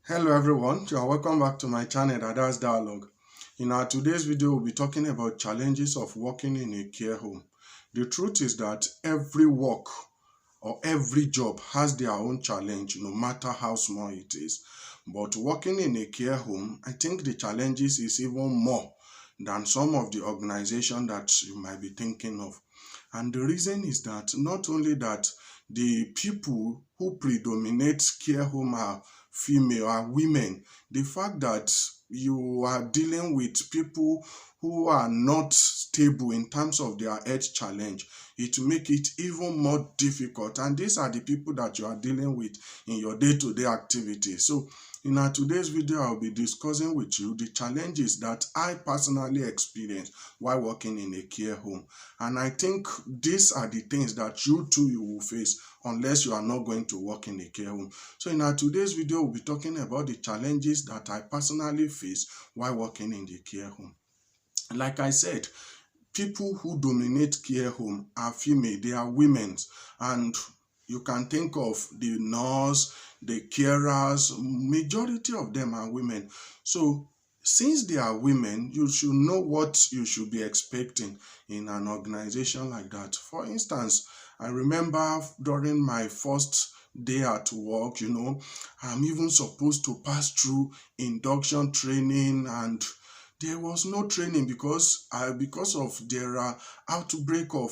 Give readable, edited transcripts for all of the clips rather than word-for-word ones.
Hello everyone, you are welcome back to my channel Dada's Dialogue. In our today's video, we'll be talking about challenges of working in a care home. The truth is that every work or every job has their own challenge, no matter how small it is. But working in a care home, I think the challenges is even more than some of the organization that you might be thinking of. And the reason is that not only that the people who predominate care home are female, are women, the fact that you are dealing with people who are not stable in terms of their health challenge, it make it even more difficult. And these are the people that you are dealing with in your day-to-day activities. So in our today's video, I'll be discussing with you the challenges that I personally experienced while working in a care home. And I think these are the things that you will face unless you are not going to work in a care home. So in our today's video, we'll be talking about the challenges that I personally face while working in the care home. Like I said, people who dominate care home are female, they are women, and you can think of the nurse, the carers, majority of them are women. So since they are women, you should know what you should be expecting in an organization like that. For instance, I remember during my first day at work, I'm even supposed to pass through induction training, and there was no training because of there are outbreak of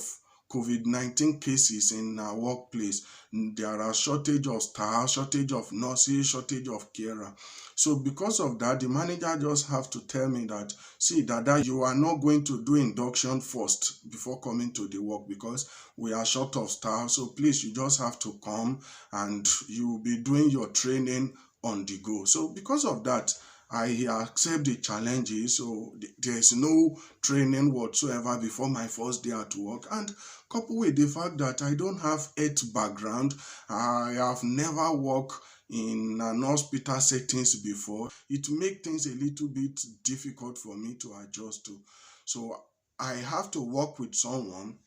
COVID-19 cases in our workplace. There are shortage of staff, shortage of nurses, shortage of carer. So because of that, the manager just have to tell me that, see, Dada, you are not going to do induction first before coming to the work because we are short of staff. So please, you just have to come and you will be doing your training on the go. So because of that, I accept the challenges. So there's no training whatsoever before my first day at work. And coupled with the fact that I don't have health background, I have never worked in an hospital settings before, it makes things a little bit difficult for me to adjust to. So I have to work with someone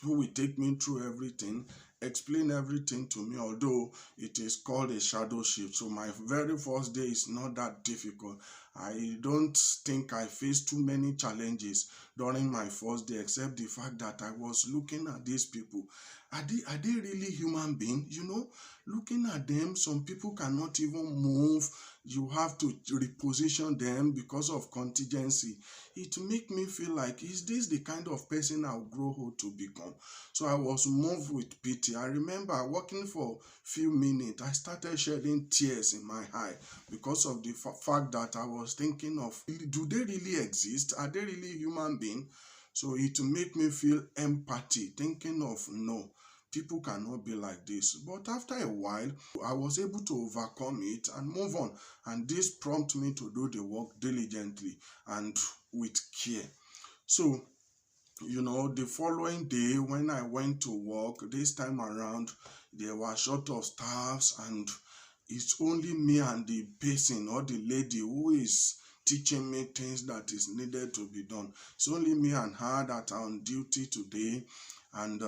who will take me through everything, explain everything to me, although it is called a shadow shift. So my very first day is not that difficult. I don't think I faced too many challenges during my first day, except the fact that I was looking at these people. Are they really human beings? Looking at them, some people cannot even move. You have to reposition them because of contingency. It make me feel like, is this the kind of person I'll grow old to become? So I was moved with pity. I remember working for few minutes, I started shedding tears in my eye because of the fact that I was thinking of, do they really exist? Are they really human beings? So it made me feel empathy, thinking of, no, people cannot be like this. But after a while, I was able to overcome it and move on. And this prompted me to do the work diligently and with care. So the following day when I went to work, this time around, there were short of staffs, and it's only me and the person or the lady who is teaching me things that is needed to be done. It's only me and her that are on duty today, and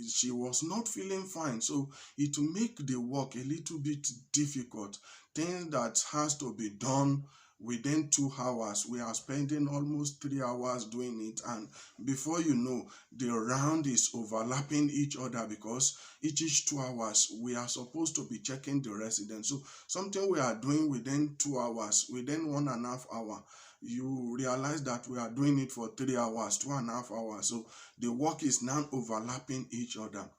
she was not feeling fine, so it will make the work a little bit difficult. Things that has to be done within 2 hours, we are spending almost 3 hours doing it, and before you know, the round is overlapping each other because each 2 hours we are supposed to be checking the residents. So something we are doing within 2 hours, within 1.5 hours, you realize that we are doing it for 3 hours, 2.5 hours. So the work is now overlapping each other.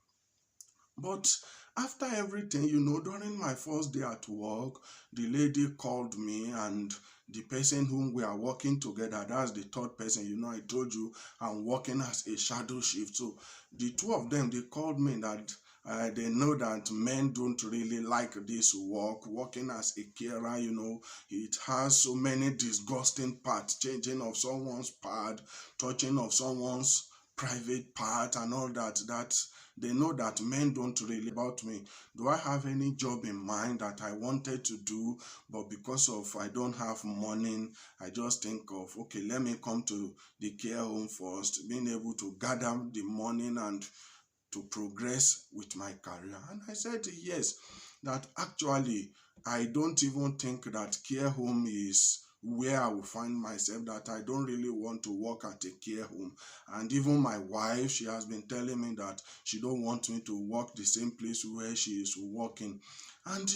But after everything, during my first day at work, the lady called me, and the person whom we are working together, that's the third person. I told you I'm working as a shadow shift. So the two of them, they called me that they know that men don't really like this work, working as a carer. It has so many disgusting parts, changing of someone's pad, touching of someone's private part and all that they know that men don't really about me. Do I have any job in mind that I wanted to do, but because of I don't have money, I just think of, okay, let me come to the care home first, being able to gather the money and to progress with my career. And I said yes, that actually I don't even think that care home is where I will find myself, that I don't really want to work at a care home. And even my wife, she has been telling me that she don't want me to work the same place where she is working. And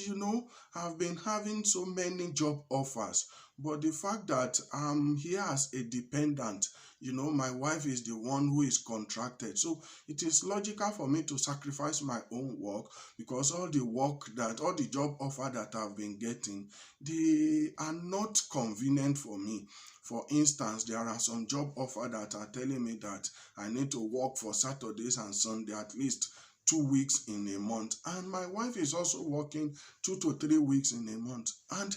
I've been having so many job offers, but the fact that I'm here as a dependent, my wife is the one who is contracted. So it is logical for me to sacrifice my own work, because all the job offer that I've been getting, they are not convenient for me. For instance, there are some job offer that are telling me that I need to work for Saturdays and Sunday at least 2 weeks in a month, and my wife is also working 2 to 3 weeks in a month. And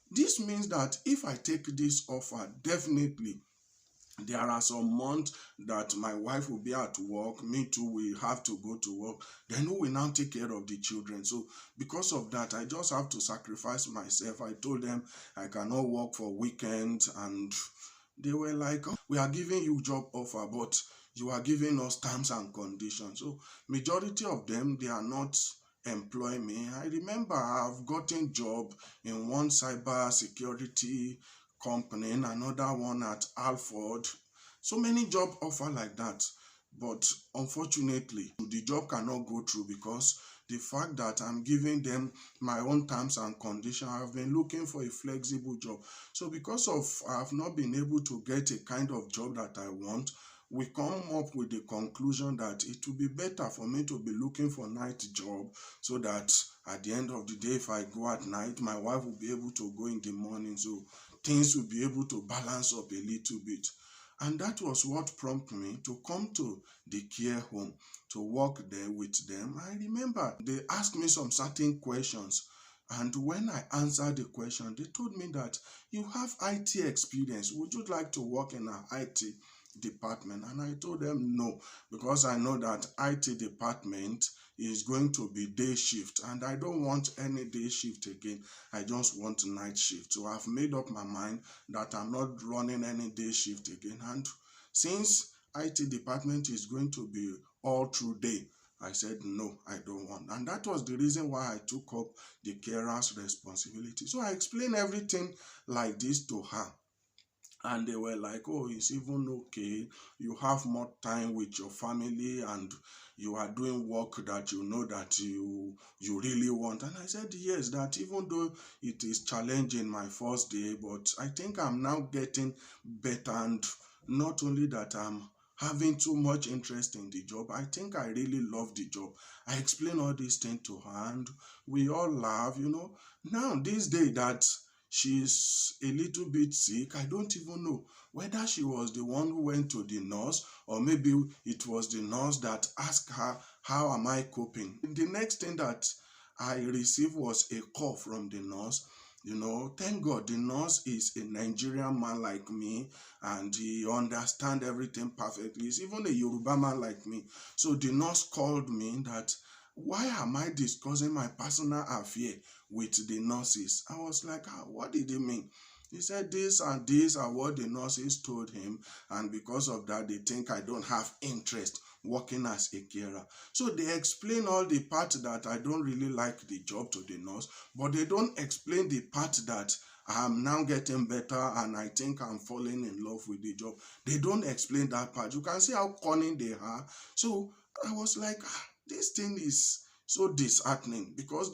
this means that if I take this offer, definitely there are some months that my wife will be at work, me too will have to go to work. Then who will now take care of the children? So because of that, I just have to sacrifice myself. I told them I cannot work for weekends, and they were like, "Oh, we are giving you job offer, but you are giving us terms and conditions." So majority of them, they are not employ me. I remember I've gotten job in one cyber security company, another one at Alford. So many job offer like that. But unfortunately, the job cannot go through because the fact that I'm giving them my own terms and conditions. I've been looking for a flexible job. So because of I've not been able to get a kind of job that I want, we come up with the conclusion that it will be better for me to be looking for night job, so that at the end of the day, if I go at night, my wife will be able to go in the morning. So things will be able to balance up a little bit. And that was what prompted me to come to the care home to work there with them. I remember they asked me some certain questions. And when I answered the question, they told me that you have IT experience. Would you like to work in an IT department? And I told them no, because I know that IT department is going to be day shift, and I don't want any day shift again. I just want night shift. So I've made up my mind that I'm not running any day shift again. And since IT department is going to be all through day, I said no, I don't want. And that was the reason why I took up the carer's responsibility. So I explained everything like this to her. And they were like, "Oh, it's even okay. You have more time with your family, and you are doing work that you know that you really want." And I said yes, that even though it is challenging my first day, but I think I'm now getting better. And not only that, I'm having too much interest in the job. I think I really love the job. I explained all these things to her, and we all laugh. Now this day that she's a little bit sick, I don't even know whether she was the one who went to the nurse, or maybe it was the nurse that asked her, "How am I coping?" The next thing that I received was a call from the nurse. Thank God the nurse is a Nigerian man like me, and he understands everything perfectly. He's even a Yoruba man like me. So the nurse called me that, "Why am I discussing my personal affair with the nurses?" I was like, what did he mean? He said this and this are what the nurses told him, and because of that, they think I don't have interest working as a carer. So they explain all the part that I don't really like the job to the nurse, but they don't explain the part that I'm now getting better and I think I'm falling in love with the job. They don't explain that part. You can see how cunning they are. So I was like, this thing is so disheartening, because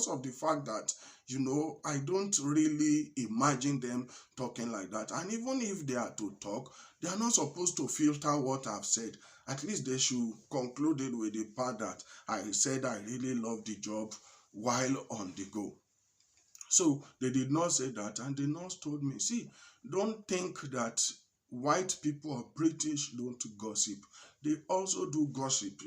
of the fact that I don't really imagine them talking like that. And even if they are to talk, they are not supposed to filter what I've said. At least they should conclude it with the part that I said I really love the job while on the go. So they did not say that, and the nurse told me, "See, don't think that white people or British don't gossip. They also do gossip.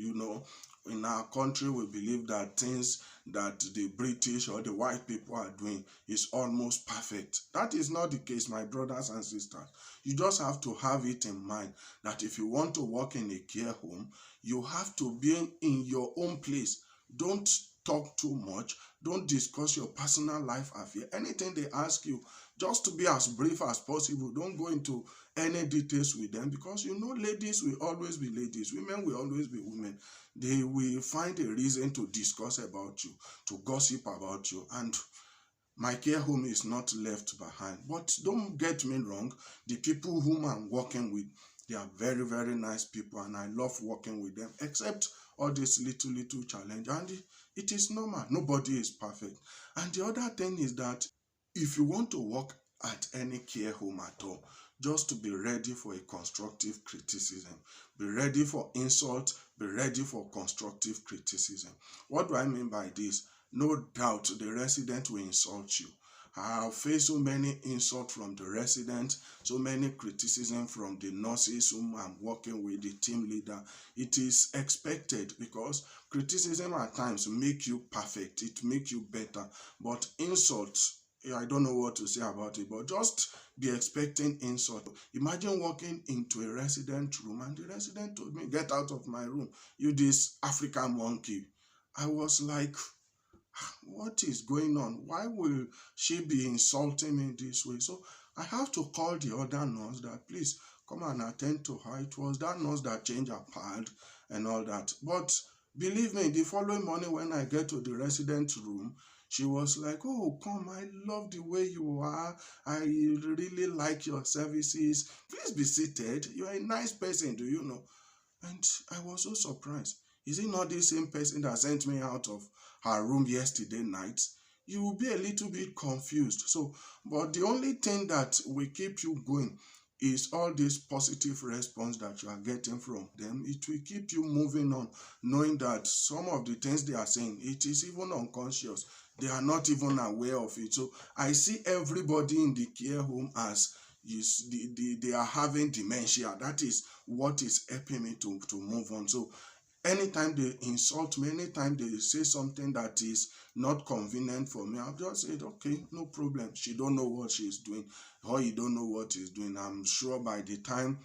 In our country, we believe that things that the British or the white people are doing is almost perfect. That is not the case, my brothers and sisters. You just have to have it in mind that if you want to work in a care home, you have to be in your own place. Don't talk too much. Don't discuss your personal life affair. Anything they ask you, just to be as brief as possible. Don't go into any details with them, because ladies will always be ladies. Women will always be women. They will find a reason to discuss about you, to gossip about you. And My care home is not left behind. But don't get me wrong, the people whom I'm working with, they are very, very nice people and I love working with them, except all this little challenge. And it is normal. Nobody is perfect. And the other thing is that if you want to work at any care home at all, just to be ready for a constructive criticism. Be ready for insult, be ready for constructive criticism. What do I mean by this? No doubt the resident will insult you. I have faced so many insults from the residents, so many criticism from the nurses whom I'm working with, the team leader. It is expected because criticism at times make you perfect, it make you better, but insults, I don't know what to say about it, but just be expecting insult. Imagine walking into a resident room and the resident told me, "Get out of my room, you this African monkey." I was like, what is going on? Why will she be insulting me this way? So I have to call the other nurse that please come and attend to her. It was that nurse that changed her pad and all that. But believe me, the following morning when I get to the resident room, she was like, "Oh, come, I love the way you are. I really like your services. Please be seated. You are a nice person, do you know?" And I was so surprised. Is it not the same person that sent me out of her room yesterday night? You will be a little bit confused. So, but the only thing that will keep you going is all this positive response that you are getting from them. It will keep you moving on, knowing that some of the things they are saying, it is even unconscious. They are not even aware of it. So I see everybody in the care home as they are having dementia. That is what is helping me to move on. So anytime they insult me, anytime they say something that is not convenient for me, I've just said, okay, no problem. She don't know what she's doing, or he don't know what he's doing. I'm sure by the time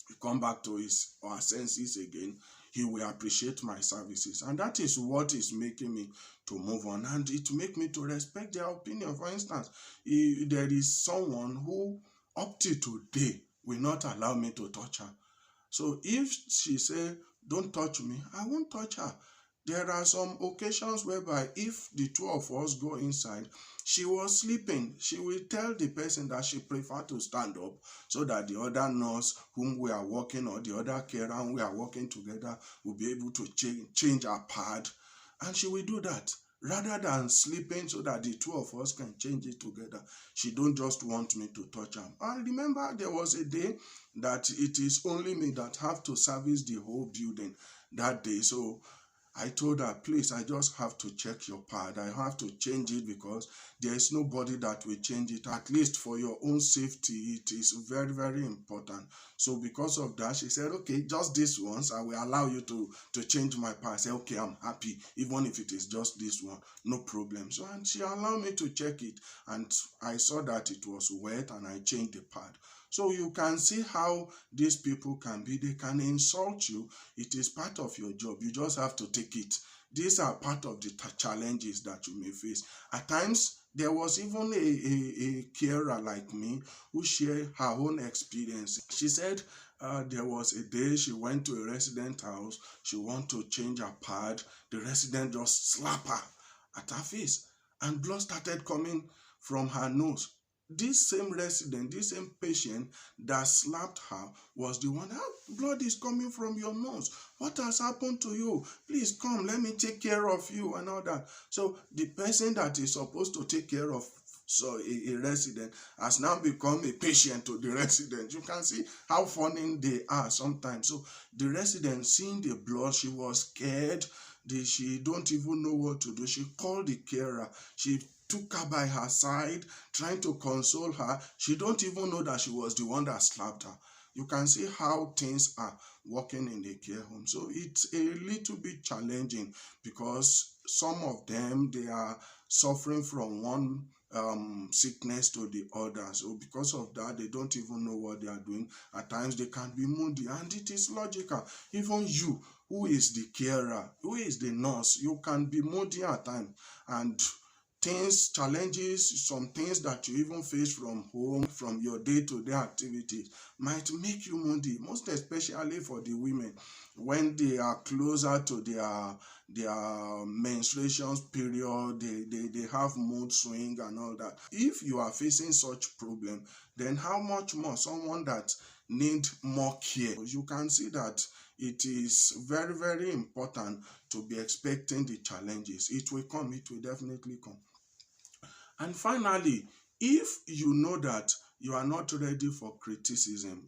he come back to his or her senses again, he will appreciate my services. And that is what is making me to move on, and it make me to respect their opinion. For instance, if there is someone who up to today will not allow me to touch her. So if she say, "Don't touch me," I won't touch her. There are some occasions whereby if the two of us go inside, she was sleeping, she will tell the person that she prefer to stand up so that the other nurse whom we are working, or the other carer whom we are working together, will be able to change her pad, and she will do that rather than sleeping so that the two of us can change it together. She don't just want me to touch her. I remember there was a day that it is only me that have to service the whole building that day. So I told her, "Please, I just have to check your pad. I have to change it because there is nobody that will change it. At least for your own safety, it is very, very important." So because of that, she said, "Okay, just this once, I will allow you to change my pad." I said, "Okay, I'm happy. Even if it is just this one, no problem." So, and she allowed me to check it, and I saw that it was wet, and I changed the pad. So you can see how these people can be. They can insult you. It is part of your job. You just have to take it. These are part of the challenges that you may face. At times, there was even a carer like me who shared her own experience. She said there was a day she went to a resident house. She wanted to change her pad. The resident just slapped her at her face, and blood started coming from her nose. This same resident, this same patient that slapped her was the one, "How blood is coming from your nose? What has happened to you? Please come, let me take care of you," and all that. So the person that is supposed to take care of a resident has now become a patient to the resident. You can see how funny they are sometimes. So the resident, seeing the blood, she was scared. She don't even know what to do. She called the carer. She took her by her side, trying to console her. She don't even know that she was the one that slapped her. You can see how things are working in the care home. So it's a little bit challenging because some of them, they are suffering from one sickness to the other. So because of that, they don't even know what they are doing. At times they can be moody, and it is logical. Even you, who is the carer, who is the nurse, you can be moody at times, and things, challenges, some things that you even face from home, from your day-to-day activities might make you moody, most especially for the women when they are closer to their menstruation period. They have mood swing and all that. If you are facing such problem, then how much more someone that need more care? You can see that it is very, very important to be expecting the challenges. It will come, it will definitely come. And finally, if you know that you are not ready for criticism,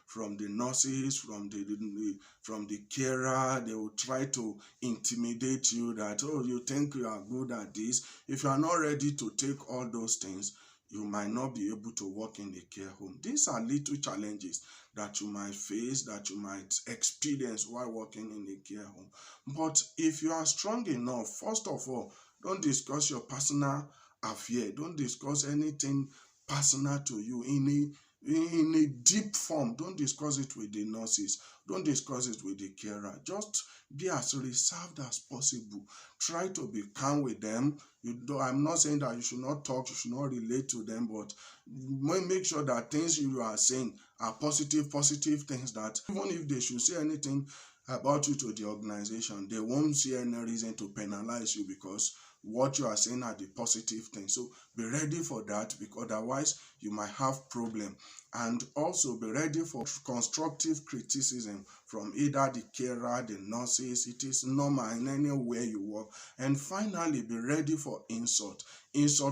from the nurses, from the carer, they will try to intimidate you that, oh, you think you are good at this. If you are not ready to take all those things, you might not be able to work in a care home. These are little challenges that you might face, that you might experience while working in a care home. But if you are strong enough, first of all, don't discuss your personal affair. Don't discuss anything personal to you in a deep form. Don't discuss it with the nurses. Don't discuss it with the carer. Just be as reserved as possible. Try to be calm with them. I'm not saying that you should not talk, you should not relate to them, but make sure that things you are saying are positive things, that even if they should say anything about you to the organization, they won't see any reason to penalize you, because what you are saying are the positive things. So be ready for that, because otherwise you might have problem. And also be ready for constructive criticism from either the carer, the nurses. It is normal in anywhere you work. And finally, be ready for insult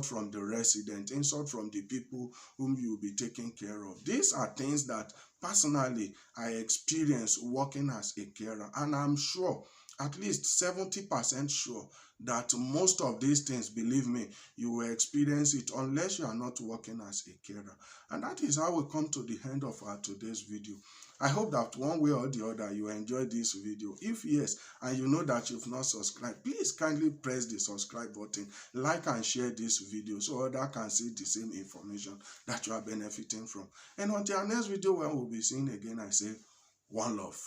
from the resident, insult from the people whom you will be taking care of. These are things that personally I experienced working as a carer, and I'm sure, at least 70% sure, that most of these things, believe me, you will experience it unless you are not working as a carer. And that is how we come to the end of our today's video. I hope that one way or the other you enjoyed this video. If yes, and you know that you've not subscribed, please kindly press the subscribe button, like and share this video so others can see the same information that you are benefiting from. And until our next video, when we'll be seeing again, I say one love.